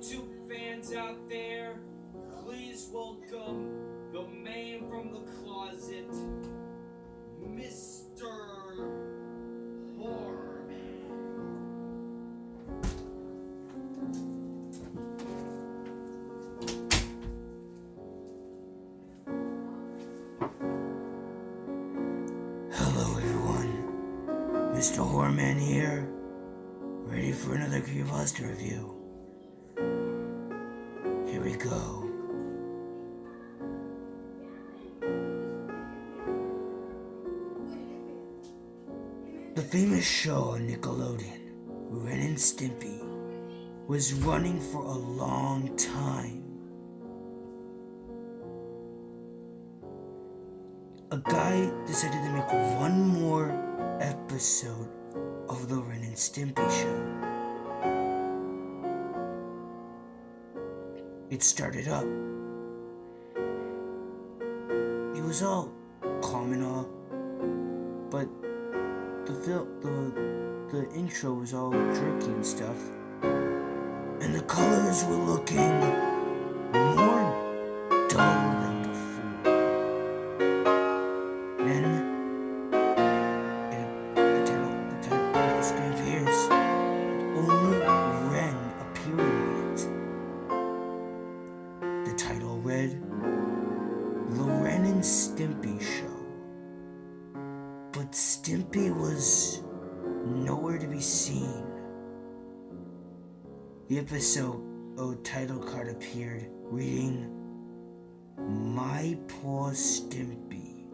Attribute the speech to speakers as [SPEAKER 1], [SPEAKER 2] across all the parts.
[SPEAKER 1] YouTube fans out there, please welcome the man from the closet, Mr. HorrorMan.
[SPEAKER 2] Hello everyone, Mr. HorrorMan here, ready for another Creepypasta review. Here we go. The famous show on Nickelodeon, Ren and Stimpy, was running for a long time. A guy decided to make one more episode of the Ren and Stimpy show. It started up. It was all calm and all, but the intro was all jerky and stuff, and the colors were looking more dull than before. Then the title screen appears. Only Ren appearing on it. The title read, "The Ren and Stimpy Show." But Stimpy was nowhere to be seen. The episode title card appeared, reading, "My Poor Stimpy."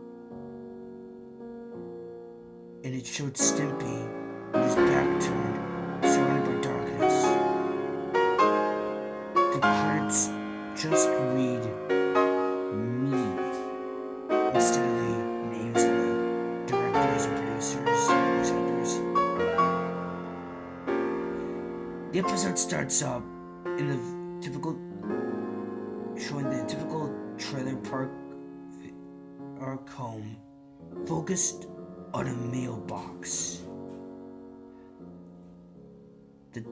[SPEAKER 2] And it showed Stimpy with his back turned, surrounded by darkness. The credits just read "Me" instead of the names of the directors and producers and actors. The episode starts up in the showing the typical trailer park arc home, focused on a mailbox. The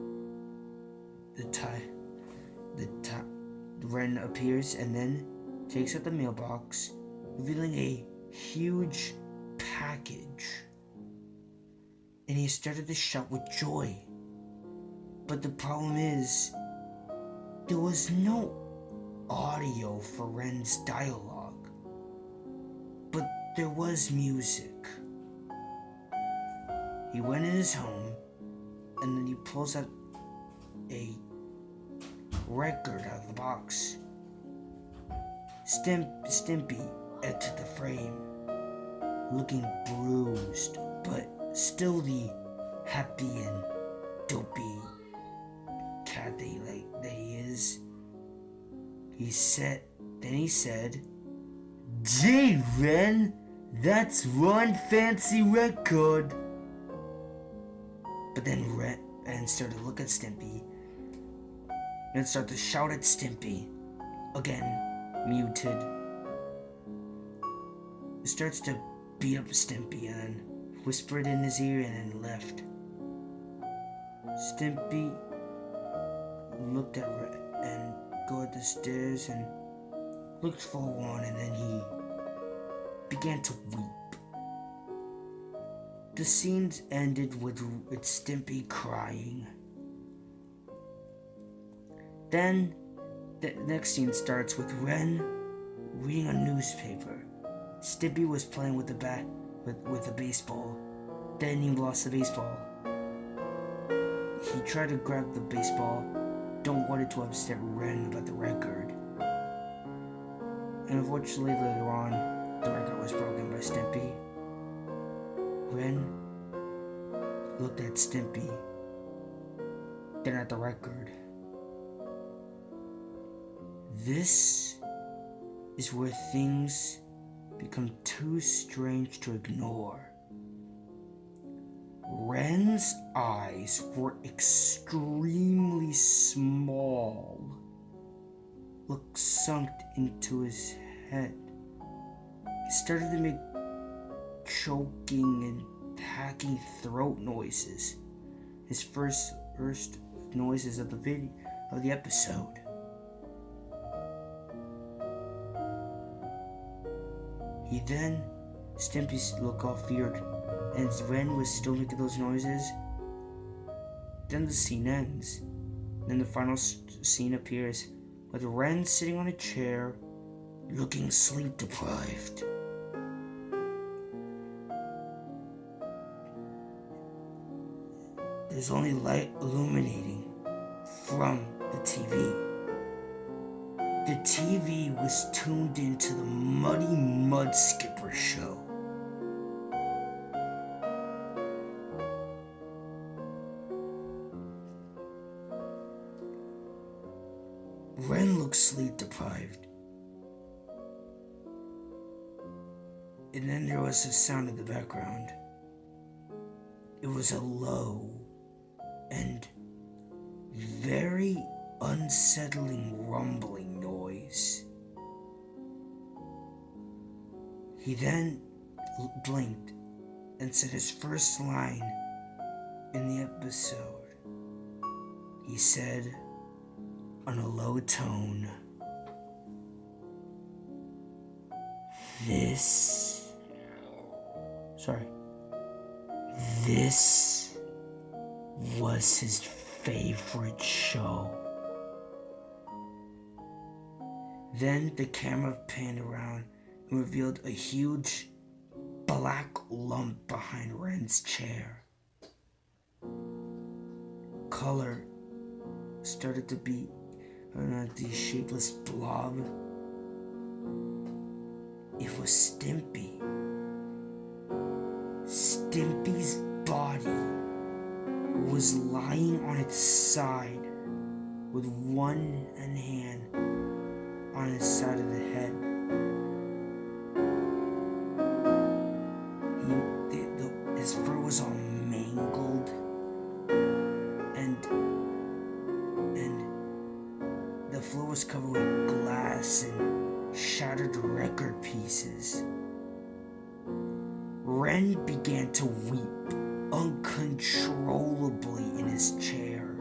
[SPEAKER 2] Ren appears and then takes out the mailbox, revealing a huge package. And he started to shout with joy. But the problem is, there was no audio for Ren's dialogue, but there was music. He went in his home, and then he pulls out a record out of the box. Stimpy entered the frame, looking bruised, but still the happy and dopey cat that he is. He said, "Gee, Ren, that's one fancy record." But then Ren started to look at Stimpy and started to shout at Stimpy. Again, muted. He starts to beat up Stimpy and then whispered in his ear and then left. Stimpy looked at Ren and go up the stairs and looked forward, and then he began to weep. The scenes ended with Stimpy crying. Then the next scene starts with Ren reading a newspaper. Stimpy was playing with a baseball. Then he lost the baseball. He tried to grab the baseball. Don't want it to upset Ren about the record. And unfortunately later on, the record was broken by Stimpy. Ren looked at Stimpy, then at the record. This is where things become too strange to ignore. Ren's eyes were extremely small, looked sunk into his head. He started to make choking and hacking throat noises. His first noises of the of the episode. He then, Stimpy looked all feared, and Ren was still making those noises. Then the scene ends. Then the final scene appears with Ren sitting on a chair, looking sleep deprived. There's only light illuminating from the TV. The TV was tuned into the Muddy Mud Skipper show. Ren looked sleep deprived. And then there was a sound in the background. It was a low and very unsettling rumbling noise. He then blinked and said his first line in the episode. He said on a low tone, This was his favorite show. Then the camera panned around and revealed a huge black lump behind Ren's chair. Color started to be the shapeless blob. It was Stimpy. Stimpy's body was lying on its side with one hand on his side of the head. His fur was all mangled and the floor was covered with glass and shattered record pieces. Ren began to weep uncontrollably in his chair.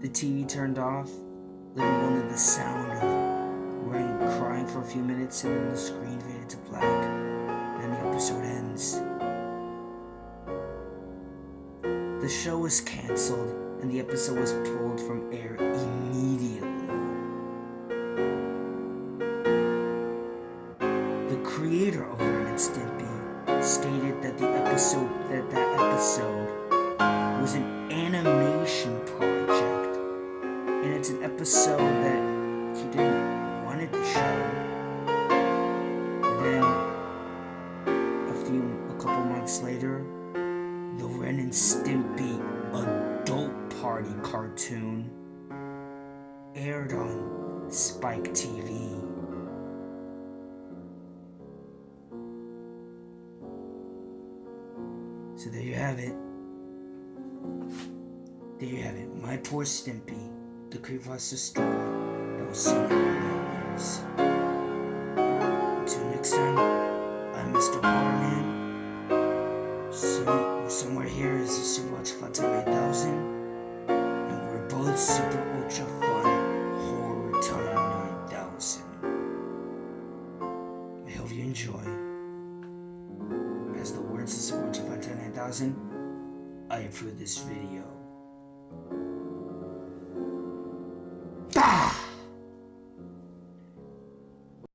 [SPEAKER 2] The TV turned off, leaving only the sound of Ren crying for a few minutes, and then the screen faded to black, and the episode ends. The show was canceled, and the episode was pulled from air immediately. The creator of Ren and Stimpy stated that that episode was an animation project, and it's an episode that he didn't want to show. Then, a couple months later, the Ren and Stimpy adult party cartoon aired on Spike TV. So there you have it. There you have it. My Poor Stimpy, the Creepypasta story that was seen in my ears. Until next time, I'm Mr. HorrorMan. Somewhere here is the Super Ultra Fun 9000, and we're both Super Ultra Fun Horror Time 9000. I hope you enjoy. As the words of Super Ultra Fun 9000, I approve this video.